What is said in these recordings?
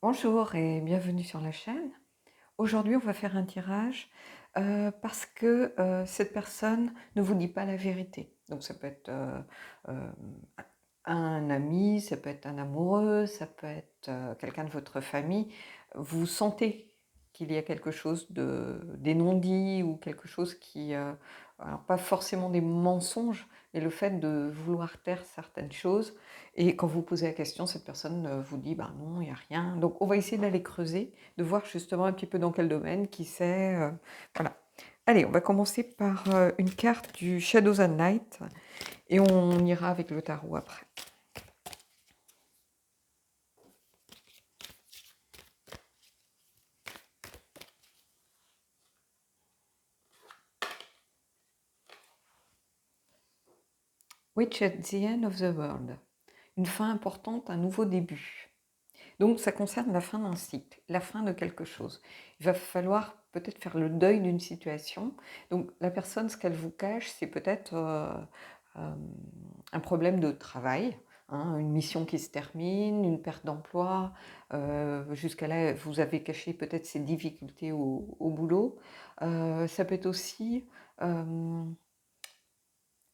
Bonjour et bienvenue sur la chaîne. Aujourd'hui, on va faire un tirage parce que cette personne ne vous dit pas la vérité. Donc ça peut être euh, un ami, ça peut être un amoureux, ça peut être quelqu'un de votre famille. Vous sentez qu'il y a quelque chose des non-dits ou quelque chose qui, alors pas forcément des mensonges, mais le fait de vouloir taire certaines choses. Et quand vous posez la question, cette personne vous dit, bah non, il n'y a rien. Donc on va essayer d'aller creuser, de voir justement un petit peu dans quel domaine, qui sait. Voilà. Allez, on va commencer par une carte du Shadows and Light et on ira avec le tarot après. Which at the end of the world. Une fin importante, un nouveau début. Donc ça concerne la fin d'un cycle, la fin de quelque chose. Il va falloir peut-être faire le deuil d'une situation. Donc la personne, ce qu'elle vous cache, c'est peut-être un problème de travail, hein, une mission qui se termine, une perte d'emploi. Jusqu'à là, vous avez caché peut-être ces difficultés au boulot. Ça peut être aussi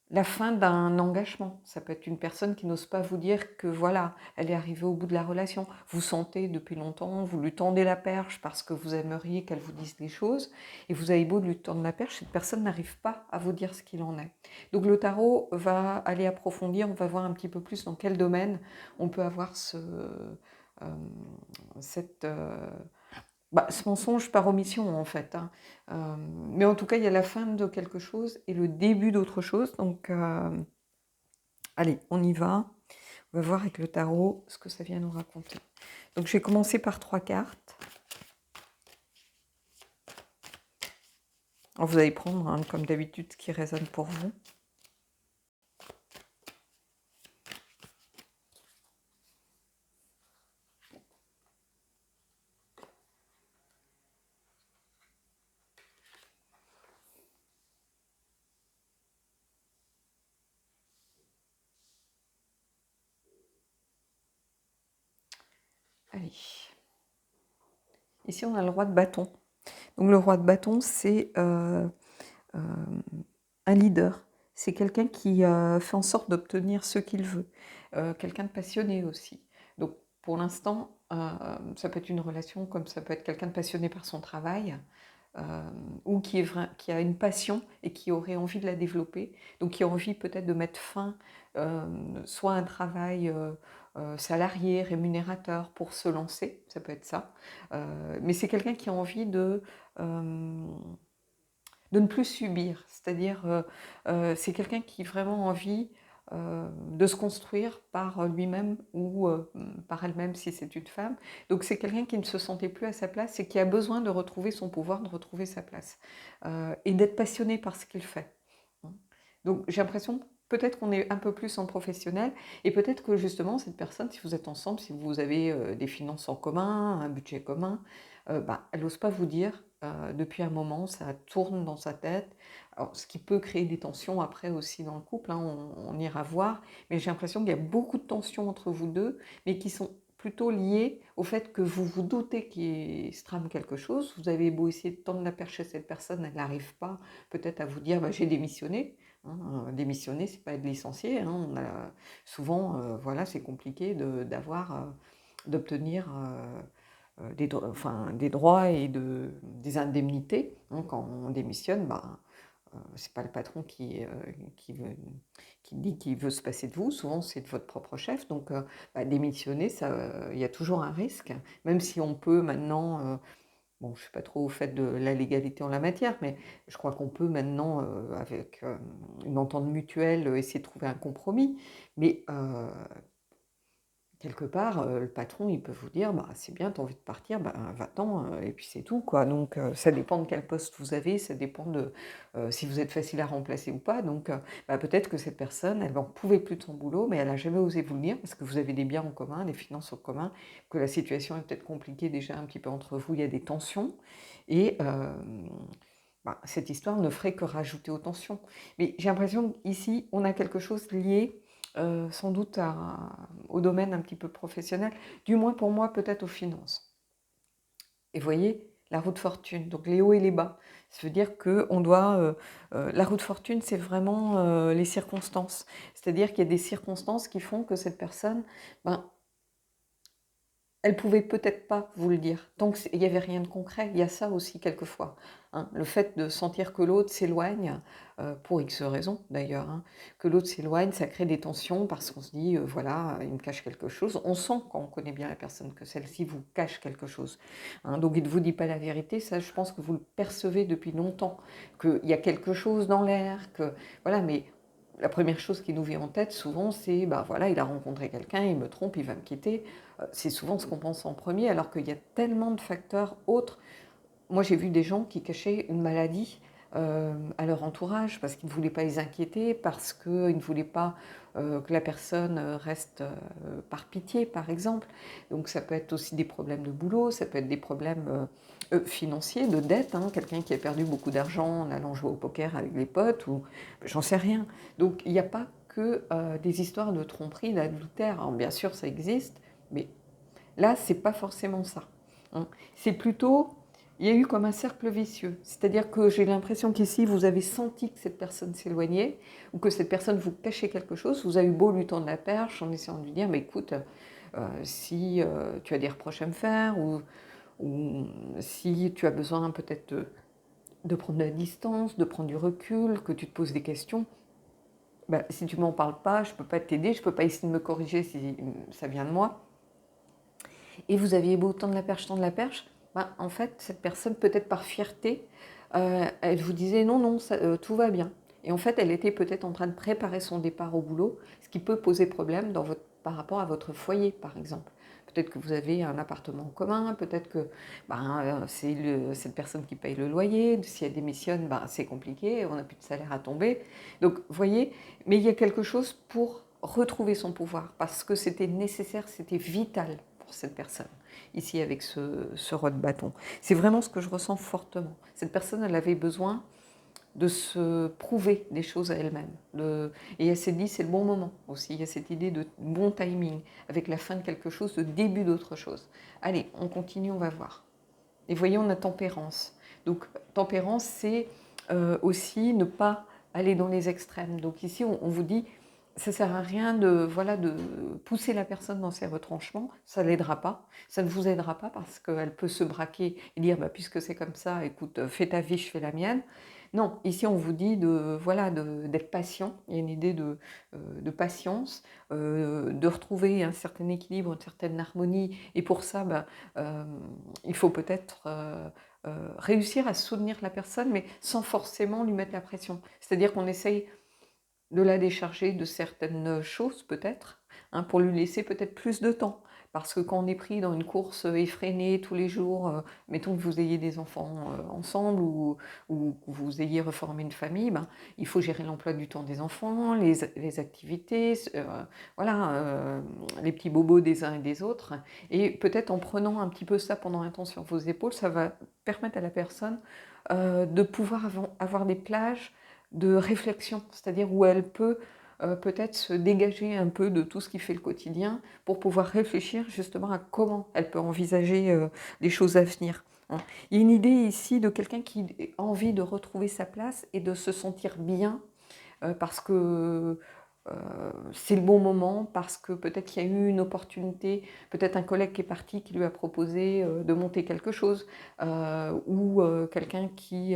la fin d'un engagement. Ça peut être une personne qui n'ose pas vous dire que voilà, elle est arrivée au bout de la relation. Vous sentez depuis longtemps, vous lui tendez la perche parce que vous aimeriez qu'elle vous dise des choses, et vous avez beau lui tendre la perche, cette personne n'arrive pas à vous dire ce qu'il en est. Donc le tarot va aller approfondir, on va voir un petit peu plus dans quel domaine on peut avoir cette... ce mensonge par omission en fait, hein. Mais en tout cas, il y a la fin de quelque chose et le début d'autre chose. Donc, allez, on y va. On va voir avec le tarot ce que ça vient nous raconter. Donc, je vais commencer par 3 cartes. Alors, vous allez prendre, hein, comme d'habitude, ce qui résonne pour vous. Allez. Ici, on a le roi de bâton. Donc, le roi de bâton, c'est un leader. C'est quelqu'un qui fait en sorte d'obtenir ce qu'il veut. Quelqu'un de passionné aussi. Donc, pour l'instant, ça peut être une relation comme ça peut être quelqu'un de passionné par son travail, ou qui a une passion et qui aurait envie de la développer, donc qui a envie peut-être de mettre fin soit à un travail salarié, rémunérateur pour se lancer, ça peut être ça, mais c'est quelqu'un qui a envie de ne plus subir, c'est-à-dire c'est quelqu'un qui a vraiment envie de se construire par lui-même ou par elle-même si c'est une femme. Donc c'est quelqu'un qui ne se sentait plus à sa place et qui a besoin de retrouver son pouvoir, de retrouver sa place et d'être passionné par ce qu'il fait. Donc j'ai l'impression peut-être qu'on est un peu plus en professionnel et peut-être que justement cette personne, si vous êtes ensemble, si vous avez des finances en commun, un budget commun, elle n'ose pas vous dire depuis un moment, ça tourne dans sa tête. Alors, ce qui peut créer des tensions après aussi dans le couple, hein, on ira voir, mais j'ai l'impression qu'il y a beaucoup de tensions entre vous deux, mais qui sont plutôt liées au fait que vous vous doutez qu'il se trame quelque chose. Vous avez beau essayer de tendre la perche à cette personne, elle n'arrive pas peut-être à vous dire bah, j'ai démissionné. Hein, démissionner, c'est pas être licencié. Hein, souvent, voilà, c'est compliqué d'obtenir des droits et des indemnités. Hein, quand on démissionne, c'est pas le patron qui, veut- qui dit qu'il veut se passer de vous. Souvent, c'est de votre propre chef. Donc, démissionner, il y a toujours un risque. Même si on peut maintenant bon, je ne suis pas trop au fait de la légalité en la matière, mais je crois qu'on peut maintenant, avec une entente mutuelle, essayer de trouver un compromis. Mais quelque part, le patron, il peut vous dire, bah, c'est bien, tu as envie de partir, bah, va-t'en, et puis c'est tout, quoi. Donc, ça dépend de quel poste vous avez, ça dépend de si vous êtes facile à remplacer ou pas. Donc, peut-être que cette personne, elle n'en pouvait plus de son boulot, mais elle n'a jamais osé vous le dire parce que vous avez des biens en commun, des finances en commun, que la situation est peut-être compliquée déjà un petit peu entre vous, il y a des tensions. Et cette histoire ne ferait que rajouter aux tensions. Mais j'ai l'impression qu'ici, on a quelque chose lié sans doute au domaine un petit peu professionnel, du moins pour moi, peut-être aux finances. Et vous voyez, la roue de fortune, donc les hauts et les bas. Ça veut dire qu'on doit... la roue de fortune, c'est vraiment les circonstances. C'est-à-dire qu'il y a des circonstances qui font que cette personne, ben, elle pouvait peut-être pas vous le dire, tant qu'il n'y avait rien de concret. Il y a ça aussi quelquefois, hein. Le fait de sentir que l'autre s'éloigne, pour X raisons d'ailleurs, hein, que l'autre s'éloigne, ça crée des tensions parce qu'on se dit, voilà, il me cache quelque chose. On sent quand on connaît bien la personne que celle-ci vous cache quelque chose, hein. Donc il ne vous dit pas la vérité, ça je pense que vous le percevez depuis longtemps, qu'il y a quelque chose dans l'air, que voilà, mais la première chose qui nous vient en tête souvent, c'est bah voilà, il a rencontré quelqu'un, il me trompe, il va me quitter. C'est souvent ce qu'on pense en premier, alors qu'il y a tellement de facteurs autres. Moi, j'ai vu des gens qui cachaient une maladie à leur entourage parce qu'ils ne voulaient pas les inquiéter, parce qu'ils ne voulaient pas que la personne reste par pitié, par exemple. Donc ça peut être aussi des problèmes de boulot, ça peut être des problèmes financiers, de dette, hein, quelqu'un qui a perdu beaucoup d'argent en allant jouer au poker avec les potes, ou j'en sais rien. Donc il n'y a pas que des histoires de tromperie, d'adultère. Alors bien sûr, ça existe, mais là, c'est pas forcément ça, hein. C'est plutôt, il y a eu comme un cercle vicieux. C'est-à-dire que j'ai l'impression qu'ici, vous avez senti que cette personne s'éloignait ou que cette personne vous cachait quelque chose. Vous avez beau lui tendre la perche en essayant de lui dire, mais écoute, si tu as des reproches à me faire ou si tu as besoin peut-être de prendre de la distance, de prendre du recul, que tu te poses des questions, ben, si tu m'en parles pas, je ne peux pas t'aider, je ne peux pas essayer de me corriger si ça vient de moi. Et vous aviez beau tendre la perche, ben, en fait, cette personne, peut-être par fierté, elle vous disait non, non, tout va bien. Et en fait, elle était peut-être en train de préparer son départ au boulot, ce qui peut poser problème par rapport à votre foyer, par exemple. Peut-être que vous avez un appartement en commun, peut-être que ben, c'est cette personne qui paye le loyer, si elle démissionne, ben, c'est compliqué, on n'a plus de salaire à tomber. Donc, vous voyez, mais il y a quelque chose pour retrouver son pouvoir, parce que c'était nécessaire, c'était vital pour cette personne, ici avec ce roi de bâton. C'est vraiment ce que je ressens fortement. Cette personne, elle avait besoin de se prouver des choses à elle-même. Et elle s'est dit, c'est le bon moment aussi. Il y a cette idée de bon timing, avec la fin de quelque chose, le début d'autre chose. Allez, on continue, on va voir. Et voyons, on a tempérance. Donc, tempérance, c'est aussi ne pas aller dans les extrêmes. Donc ici, on vous dit, ça ne sert à rien de pousser la personne dans ses retranchements, ça ne l'aidera pas, ça ne vous aidera pas parce qu'elle peut se braquer et dire, bah, puisque c'est comme ça, écoute, fais ta vie, je fais la mienne. Non, ici on vous dit d'être patient, il y a une idée de patience, de retrouver un certain équilibre, une certaine harmonie, et pour ça, bah, il faut peut-être réussir à soutenir la personne, mais sans forcément lui mettre la pression. C'est-à-dire qu'on essaye de la décharger de certaines choses peut-être, hein, pour lui laisser peut-être plus de temps. Parce que quand on est pris dans une course effrénée tous les jours, mettons que vous ayez des enfants ensemble ou que vous ayez reformé une famille, ben, il faut gérer l'emploi du temps des enfants, les activités, voilà, les petits bobos des uns et des autres. Et peut-être en prenant un petit peu ça pendant un temps sur vos épaules, ça va permettre à la personne de pouvoir avoir des plages de réflexion, c'est-à-dire où elle peut peut-être se dégager un peu de tout ce qui fait le quotidien pour pouvoir réfléchir justement à comment elle peut envisager les choses à venir, hein. Il y a une idée ici de quelqu'un qui a envie de retrouver sa place et de se sentir bien parce que c'est le bon moment, parce que peut-être qu'il y a eu une opportunité, peut-être un collègue qui est parti qui lui a proposé de monter quelque chose, ou quelqu'un qui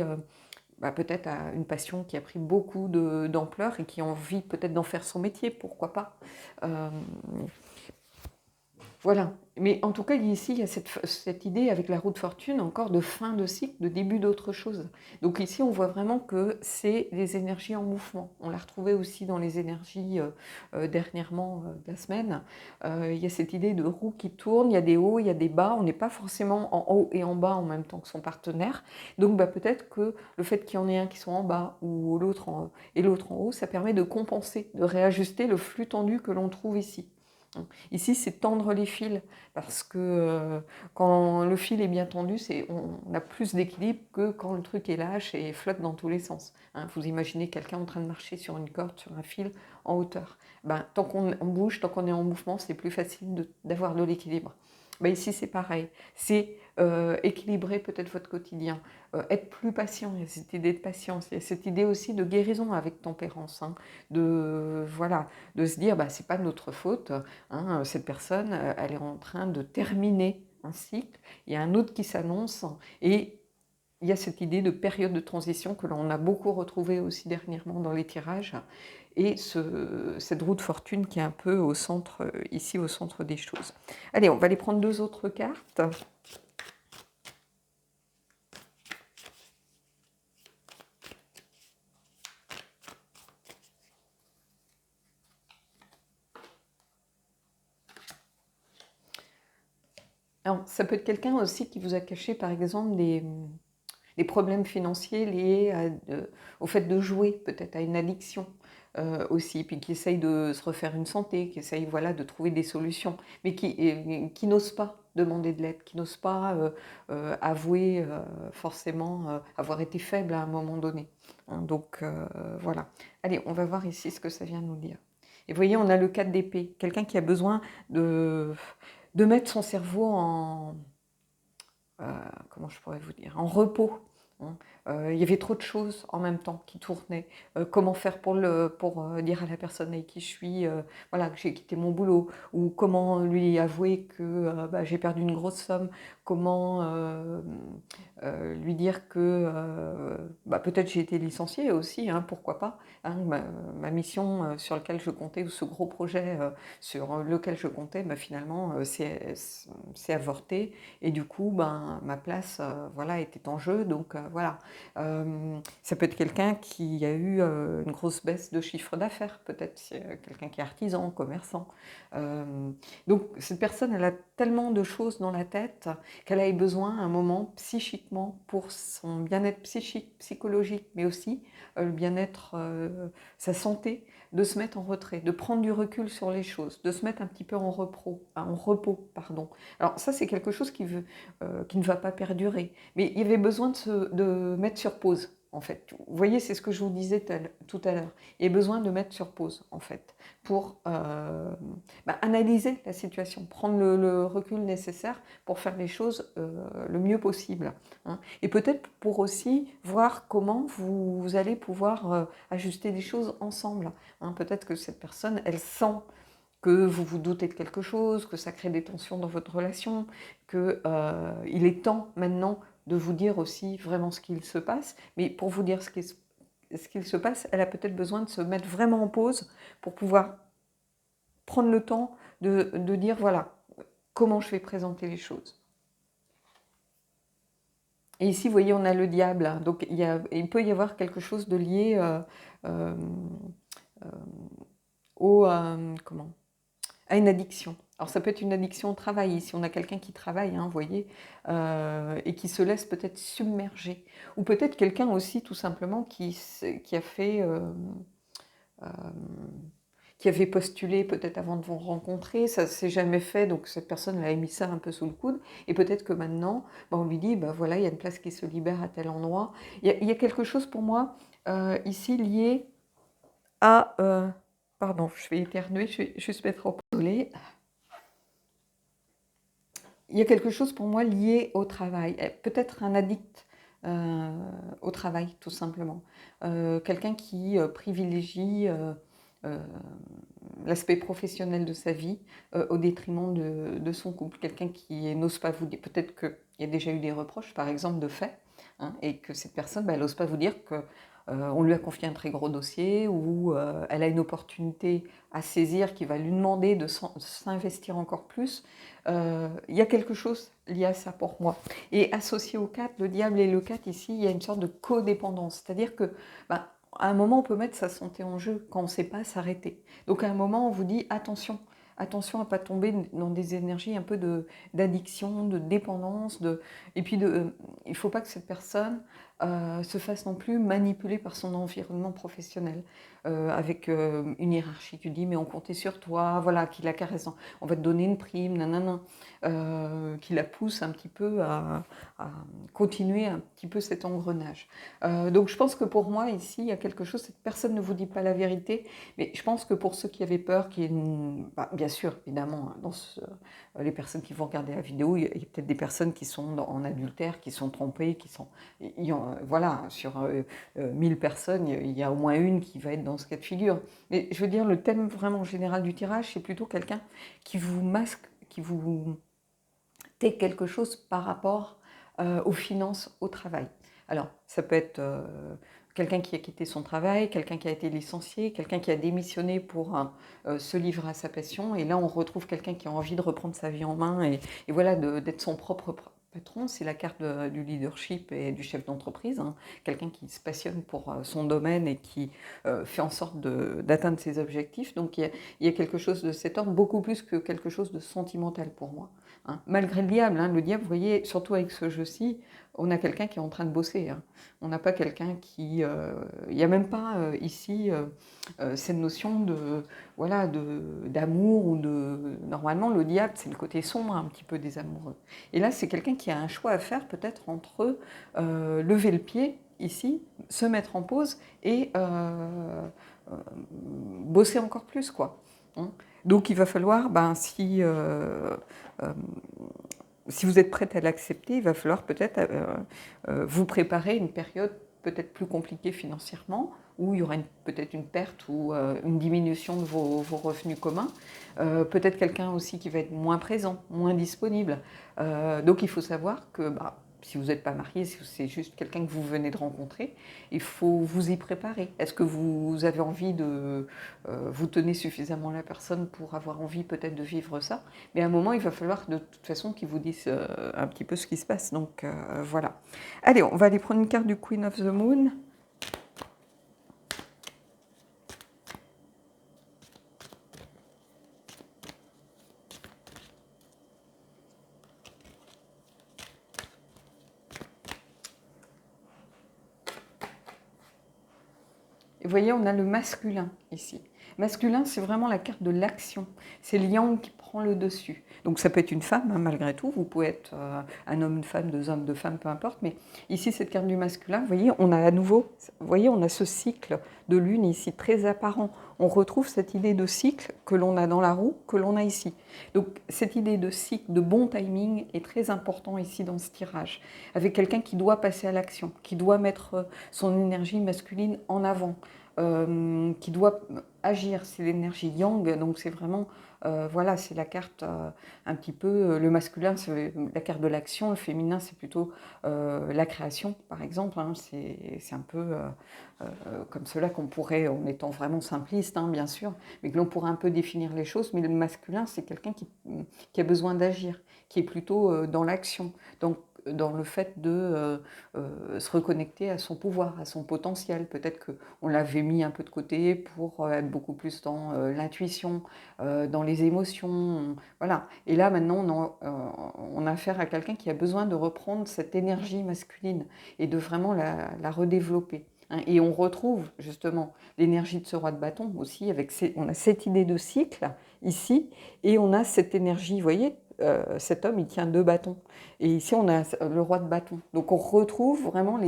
bah, peut-être a une passion qui a pris beaucoup d'ampleur et qui a envie peut-être d'en faire son métier, pourquoi pas. Euh, voilà. Mais en tout cas, ici, il y a cette idée avec la roue de fortune encore de fin de cycle, de début d'autre chose. Donc ici, on voit vraiment que c'est les énergies en mouvement. On l'a retrouvé aussi dans les énergies dernièrement de la semaine. Il y a cette idée de roue qui tourne, il y a des hauts, il y a des bas. On n'est pas forcément en haut et en bas en même temps que son partenaire. Donc bah, peut-être que le fait qu'il y en ait un qui soit en bas ou l'autre et l'autre en haut, ça permet de compenser, de réajuster le flux tendu que l'on trouve ici. Ici, c'est tendre les fils, parce que quand le fil est bien tendu, on a plus d'équilibre que quand le truc est lâche et flotte dans tous les sens. Hein. Vous imaginez quelqu'un en train de marcher sur une corde, sur un fil, en hauteur. Ben, tant qu'on bouge, tant qu'on est en mouvement, c'est plus facile d'avoir de l'équilibre. Ben, ici, c'est pareil. C'est équilibrer peut-être votre quotidien, être plus patient. Il y a cette idée de patience, il y a cette idée aussi de guérison avec tempérance, hein, voilà, de se dire, bah, c'est pas de notre faute. Hein, cette personne, elle est en train de terminer un cycle, il y a un autre qui s'annonce, et il y a cette idée de période de transition que l'on a beaucoup retrouvée aussi dernièrement dans les tirages, et cette roue de fortune qui est un peu au centre, ici au centre des choses. Allez, on va aller prendre 2 autres cartes. Alors, ça peut être quelqu'un aussi qui vous a caché, par exemple, des problèmes financiers liés au fait de jouer, peut-être à une addiction aussi, puis qui essaye de se refaire une santé, qui essaye, voilà, de trouver des solutions, mais qui n'ose pas demander de l'aide, qui n'ose pas avouer forcément avoir été faible à un moment donné. Hein, donc voilà. Allez, on va voir ici ce que ça vient nous dire. Et vous voyez, on a le 4 d'épée, quelqu'un qui a besoin de mettre son cerveau comment je pourrais vous dire, en repos. Hein. Il y avait trop de choses en même temps qui tournaient. Comment faire pour dire à la personne avec qui je suis, voilà, que j'ai quitté mon boulot, ou comment lui avouer que bah, j'ai perdu une grosse somme, comment lui dire que bah, peut-être j'ai été licenciée aussi, hein, pourquoi pas. Hein, ma mission sur laquelle je comptais, ou ce gros projet sur lequel je comptais, bah, finalement c'est avorté, et du coup ben, ma place voilà, était en jeu, donc voilà. Ça peut être quelqu'un qui a eu une grosse baisse de chiffre d'affaires, peut-être quelqu'un qui est artisan, commerçant. Donc cette personne, elle a tellement de choses dans la tête qu'elle a eu besoin à un moment psychiquement, pour son bien-être psychique, psychologique, mais aussi le bien-être, sa santé, de se mettre en retrait, de prendre du recul sur les choses, de se mettre un petit peu en repos, pardon. Alors ça, c'est quelque chose qui ne va pas perdurer, mais il y avait besoin de mettre sur pause, en fait. Vous voyez, c'est ce que je vous disais tout à l'heure. Il y a besoin de mettre sur pause, en fait, pour analyser la situation, prendre le recul nécessaire pour faire les choses le mieux possible. Hein. Et peut-être pour aussi voir comment vous allez pouvoir ajuster les choses ensemble. Hein. Peut-être que cette personne, elle sent que vous vous doutez de quelque chose, que ça crée des tensions dans votre relation, qu'il est temps maintenant de vous dire aussi vraiment ce qu'il se passe. Mais pour vous dire ce qu'il se passe, elle a peut-être besoin de se mettre vraiment en pause pour pouvoir prendre le temps de dire, voilà, comment je vais présenter les choses. Et ici, vous voyez, on a le diable. Donc, il peut y avoir quelque chose de lié euh, comment, à une addiction. Alors ça peut être une addiction au travail, ici on a quelqu'un qui travaille, hein, vous voyez, et qui se laisse peut-être submerger. Ou peut-être quelqu'un aussi tout simplement qui a fait... qui avait postulé peut-être avant de vous rencontrer, ça ne s'est jamais fait, donc cette personne a mis ça un peu sous le coude, et peut-être que maintenant, on lui dit, voilà, il y a une place qui se libère à tel endroit. Il y a quelque chose pour moi, ici, lié à... pardon, je vais éternuer, je vais juste mettre au désolé. Il y a quelque chose pour moi lié au travail, peut-être un addict au travail, tout simplement. Quelqu'un qui privilégie l'aspect professionnel de sa vie au détriment de son couple. Quelqu'un qui n'ose pas vous dire, peut-être qu'il y a déjà eu des reproches, par exemple, de fait, hein, et que cette personne, elle n'ose pas vous dire que on lui a confié un très gros dossier, ou elle a une opportunité à saisir qui va lui demander de s'investir encore plus. Il y a quelque chose lié à ça pour moi. Et associé au 4, le diable et le 4 ici, il y a une sorte de codépendance. C'est-à-dire que à un moment, on peut mettre sa santé en jeu quand on ne sait pas s'arrêter. Donc à un moment, on vous dit attention, attention à ne pas tomber dans des énergies un peu d'addiction, de dépendance. Et puis, il ne faut pas que cette personne se fasse non plus manipuler par son environnement professionnel, avec une hiérarchie. Tu dis, mais on comptait sur toi, voilà, qui la caresse, on va te donner une prime, nanana, qui la pousse un petit peu à continuer un petit peu cet engrenage. Donc je pense que pour moi, ici, il y a quelque chose, cette personne ne vous dit pas la vérité, mais je pense que pour ceux qui avaient peur, bien sûr, évidemment, hein, les personnes qui vont regarder la vidéo, il y a peut-être des personnes qui sont en adultère, qui sont trompées, voilà, sur 1000 personnes, il y a au moins une qui va être dans ce cas de figure. Mais je veux dire, le thème vraiment général du tirage, c'est plutôt quelqu'un qui vous masque, qui vous tait quelque chose par rapport aux finances, au travail. Alors, ça peut être quelqu'un qui a quitté son travail, quelqu'un qui a été licencié, quelqu'un qui a démissionné pour se livrer à sa passion. Et là, on retrouve quelqu'un qui a envie de reprendre sa vie en main et voilà, d'être son propre patron. C'est la carte du leadership et du chef d'entreprise. Hein. Quelqu'un qui se passionne pour son domaine et qui fait en sorte d'atteindre ses objectifs. Donc, il y a quelque chose de cet ordre, beaucoup plus que quelque chose de sentimental pour moi. Hein. Malgré le diable, vous voyez, surtout avec ce jeu-ci, on a quelqu'un qui est en train de bosser. Hein. On n'a pas quelqu'un qui... Il n'y a même pas ici cette notion voilà, d'amour ou de... Normalement, le diable, c'est le côté sombre un petit peu des amoureux. Et là, c'est quelqu'un qui a un choix à faire peut-être entre lever le pied ici, se mettre en pause et bosser encore plus, quoi. Hein. Donc il va falloir, si vous êtes prête à l'accepter, il va falloir peut-être vous préparer une période peut-être plus compliquée financièrement, où il y aura peut-être une perte ou une diminution de vos revenus communs. Peut-être quelqu'un aussi qui va être moins présent, moins disponible. Donc il faut savoir que si vous n'êtes pas marié, si c'est juste quelqu'un que vous venez de rencontrer, il faut vous y préparer. Est-ce que vous avez envie de... vous tenez suffisamment la personne pour avoir envie peut-être de vivre ça? Mais à un moment, il va falloir de toute façon qu'ils vous disent un petit peu ce qui se passe. Donc voilà. Allez, on va aller prendre une carte du Queen of the Moon. Et vous voyez, on a le masculin ici. Masculin, c'est vraiment la carte de l'action. C'est le yang qui prend le dessus. Donc ça peut être une femme, hein, malgré tout. Vous pouvez être un homme, une femme, deux hommes, deux femmes, peu importe. Mais ici, cette carte du masculin, vous voyez, on a à nouveau, vous voyez, on a ce cycle de lune ici, très apparent. On retrouve cette idée de cycle que l'on a dans la roue, que l'on a ici. Donc cette idée de cycle, de bon timing est très important ici dans ce tirage. Avec quelqu'un qui doit passer à l'action, qui doit mettre son énergie masculine en avant. Qui doit agir, c'est l'énergie yang, donc c'est vraiment, voilà, c'est la carte un petit peu, le masculin c'est la carte de l'action, le féminin c'est plutôt la création par exemple, hein, c'est un peu comme cela qu'on pourrait, en étant vraiment simpliste hein, bien sûr, mais que l'on pourrait un peu définir les choses, mais le masculin c'est quelqu'un qui a besoin d'agir, qui est plutôt dans l'action, donc dans le fait de se reconnecter à son pouvoir, à son potentiel. Peut-être qu'on l'avait mis un peu de côté pour être beaucoup plus dans l'intuition, dans les émotions. Voilà. Et là, maintenant, on a affaire à quelqu'un qui a besoin de reprendre cette énergie masculine et de vraiment la redévelopper. Hein. Et on retrouve justement l'énergie de ce roi de bâton aussi, on a cette idée de cycle ici, et on a cette énergie, vous voyez, cet homme, il tient deux bâtons. Et ici, on a le roi de bâton. Donc, on retrouve vraiment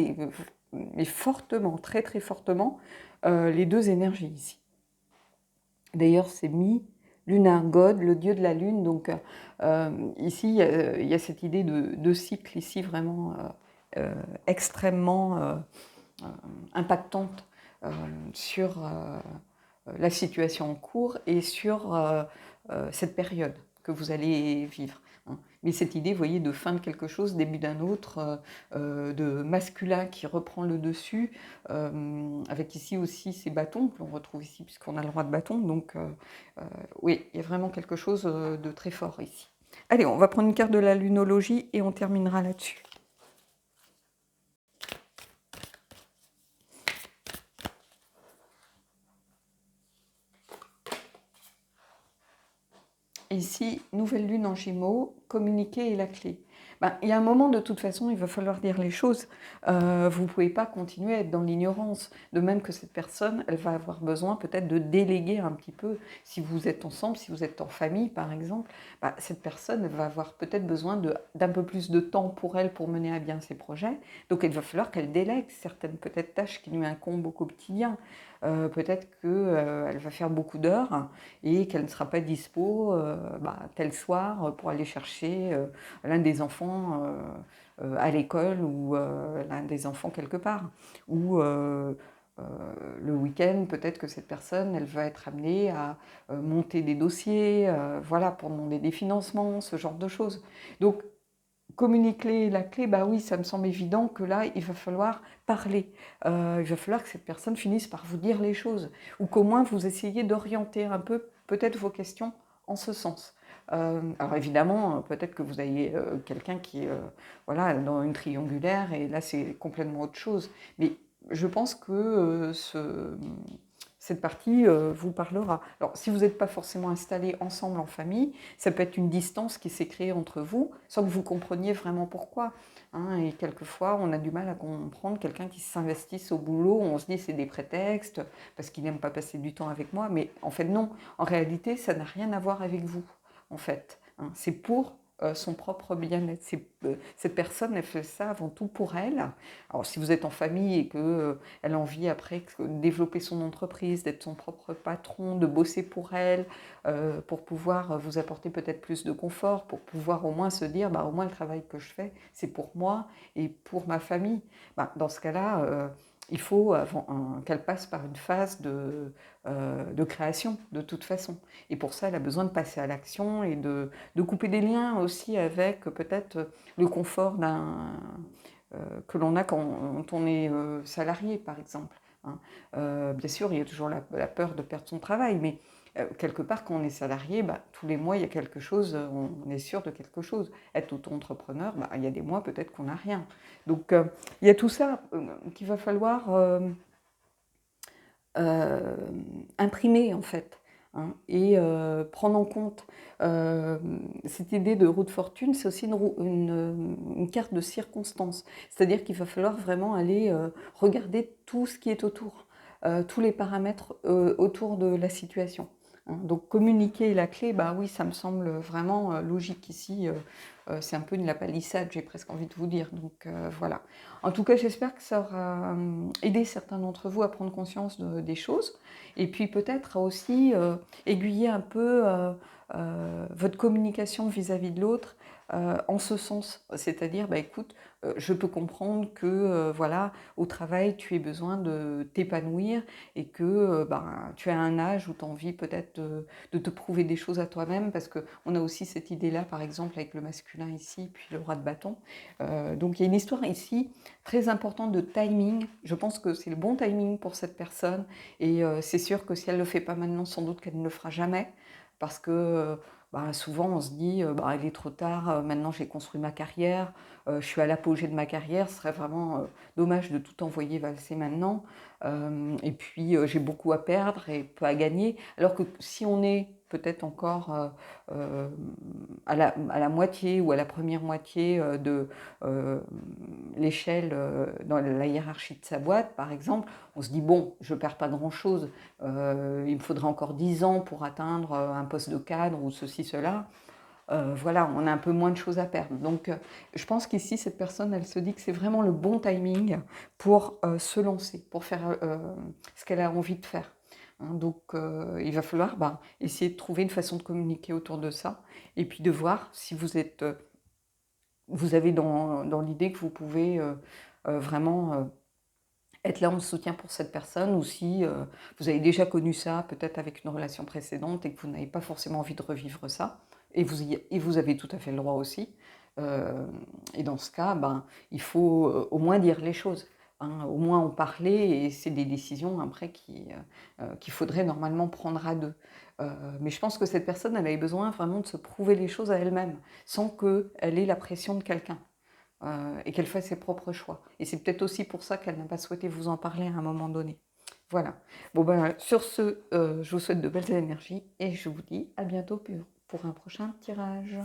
fortement, très très fortement, les deux énergies ici. D'ailleurs, c'est Mi, God, le dieu de la lune. Donc, ici, il y a cette idée de cycle ici vraiment extrêmement impactante sur la situation en cours et sur cette période que vous allez vivre. Hein. Mais cette idée, vous voyez, de fin de quelque chose, début d'un autre, de masculin qui reprend le dessus, avec ici aussi ces bâtons que l'on retrouve ici puisqu'on a le roi de bâton. Donc oui, il y a vraiment quelque chose de très fort ici. Allez, on va prendre une carte de la lunologie et on terminera là-dessus. Ici, nouvelle lune en Gémeaux, communiquer est la clé. Ben, il y a un moment, de toute façon, il va falloir dire les choses. Vous ne pouvez pas continuer à être dans l'ignorance. De même que cette personne, elle va avoir besoin peut-être de déléguer un petit peu. Si vous êtes ensemble, si vous êtes en famille, par exemple, ben, cette personne elle va avoir peut-être besoin d'un peu plus de temps pour elle pour mener à bien ses projets. Donc, il va falloir qu'elle délègue certaines peut-être tâches qui lui incombent au quotidien. Peut-être qu'elle va faire beaucoup d'heures et qu'elle ne sera pas dispo tel soir pour aller chercher l'un des enfants à l'école ou l'un des enfants quelque part. Ou le week-end, peut-être que cette personne, elle va être amenée à monter des dossiers, voilà, pour demander des financements, ce genre de choses. Donc, communiquer la clé, bah oui, ça me semble évident que là, il va falloir parler. Il va falloir que cette personne finisse par vous dire les choses, ou qu'au moins vous essayiez d'orienter un peu peut-être vos questions en ce sens. Alors évidemment, peut-être que vous ayez quelqu'un qui est voilà, dans une triangulaire, et là c'est complètement autre chose. Mais je pense que cette partie vous parlera. Alors si vous n'êtes pas forcément installés ensemble en famille, ça peut être une distance qui s'est créée entre vous sans que vous compreniez vraiment pourquoi. Hein, et quelquefois, on a du mal à comprendre quelqu'un qui s'investisse au boulot, on se dit c'est des prétextes parce qu'il n'aime pas passer du temps avec moi, mais en fait non, en réalité ça n'a rien à voir avec vous, en fait. Hein. C'est pour son propre bien-être. Cette personne, elle fait ça avant tout pour elle. Alors si vous êtes en famille et qu'elle a envie après de développer son entreprise, d'être son propre patron, de bosser pour elle, pour pouvoir vous apporter peut-être plus de confort, pour pouvoir au moins se dire, bah, au moins le travail que je fais, c'est pour moi et pour ma famille. Bah, dans ce cas-là, il faut qu'elle passe par une phase de création, de toute façon. Et pour ça, elle a besoin de passer à l'action et de couper des liens aussi avec peut-être le confort que l'on a quand on est salarié, par exemple. Hein. Bien sûr, il y a toujours la peur de perdre son travail, mais quelque part, quand on est salarié, bah, tous les mois, il y a quelque chose, on est sûr de quelque chose. Être auto-entrepreneur, bah, il y a des mois, peut-être qu'on n'a rien. Donc, il y a tout ça qu'il va falloir euh, imprimer, en fait. Hein, et prendre en compte cette idée de roue de fortune, c'est aussi une carte de circonstance. C'est-à-dire qu'il va falloir vraiment aller regarder tout ce qui est autour, tous les paramètres autour de la situation. Hein. Donc communiquer la clé, bah oui, ça me semble vraiment logique ici. C'est un peu une la palissade, j'ai presque envie de vous dire. Donc voilà. En tout cas, j'espère que ça aura aidé certains d'entre vous à prendre conscience des choses. Et puis peut-être aussi aiguiller un peu votre communication vis-à-vis de l'autre en ce sens. C'est-à-dire, bah, écoute, je peux comprendre que voilà, au travail, tu aies besoin de t'épanouir et que bah, tu as un âge où tu as envie peut-être de te prouver des choses à toi-même, parce qu'on a aussi cette idée-là, par exemple, avec le masculin ici, puis le roi de bâton. Donc il y a une histoire ici très importante de timing. Je pense que c'est le bon timing pour cette personne, et c'est sûr que si elle ne le fait pas maintenant, sans doute qu'elle ne le fera jamais, parce que bah, souvent on se dit bah, il est trop tard, maintenant j'ai construit ma carrière, je suis à l'apogée de ma carrière, ce serait vraiment dommage de tout envoyer valser maintenant, et puis j'ai beaucoup à perdre et peu à gagner, alors que si on est peut-être encore à la moitié ou à la première moitié de l'échelle dans la hiérarchie de sa boîte, par exemple, on se dit, bon, je ne perds pas grand-chose, il me faudra encore 10 ans pour atteindre un poste de cadre ou ceci, cela. Voilà, on a un peu moins de choses à perdre. Donc, je pense qu'ici, cette personne, elle se dit que c'est vraiment le bon timing pour se lancer, pour faire ce qu'elle a envie de faire. Hein, donc, il va falloir essayer de trouver une façon de communiquer autour de ça, et puis de voir si vous avez dans l'idée que vous pouvez vraiment être là en soutien pour cette personne, ou si vous avez déjà connu ça, peut-être avec une relation précédente, et que vous n'avez pas forcément envie de revivre ça, et vous avez tout à fait le droit aussi. Et dans ce cas, il faut au moins dire les choses. Hein, au moins en parler, et c'est des décisions après qu'il faudrait normalement prendre à deux. Mais je pense que cette personne, elle avait besoin vraiment de se prouver les choses à elle-même, sans qu'elle ait la pression de quelqu'un. Et qu'elle fasse ses propres choix. Et c'est peut-être aussi pour ça qu'elle n'a pas souhaité vous en parler à un moment donné. Voilà. Bon sur ce, je vous souhaite de belles énergies et je vous dis à bientôt pour un prochain tirage.